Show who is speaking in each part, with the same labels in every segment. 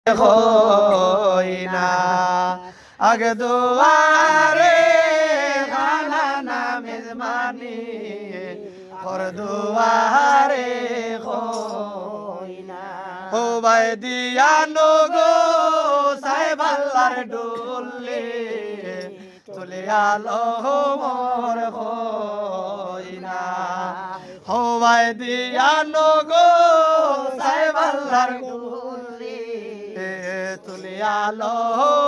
Speaker 1: হইনা আগে দুয়ারে খানা না মেজবানি ঘর দুয়ারে হইনা ও ভাই দিয়া নগো সাহেব আল্লাহর ডুলে চলে আলো মোর হইনা ও ভাই দিয়া নগো সাহেব আল্লাহর ডুলে তুলে আলো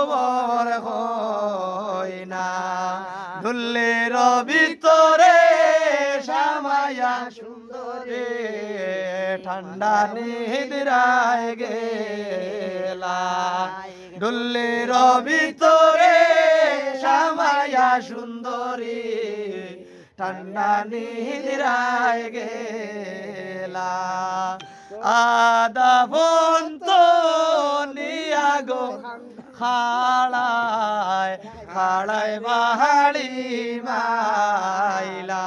Speaker 1: মোর হইনা ডুলের ভিতরে শ্যামায়া সুন্দরে ঠান্ডা নিদ্রায় গেলা ডুলের ভিতরে শ্যামায়া সুন্দরী ঠান্ডা নিদ্রায় গেলা আদা বন্ত নিয়া গো খাড়ায় খাড়ায় বাহাড়ি মাইলা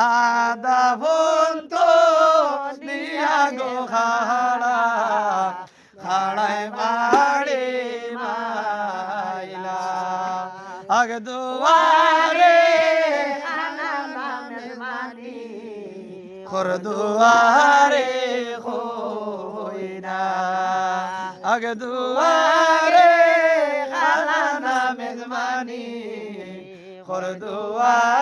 Speaker 1: আদা বন্ত নিয়া গো খাড়া খাড়ায় বাহাড়ি মাইলা আগে দুয়ারে ঘর দুয়ারে হইনা আগে দুয়ারে খানা না মেজবানি ঘর দুয়ারে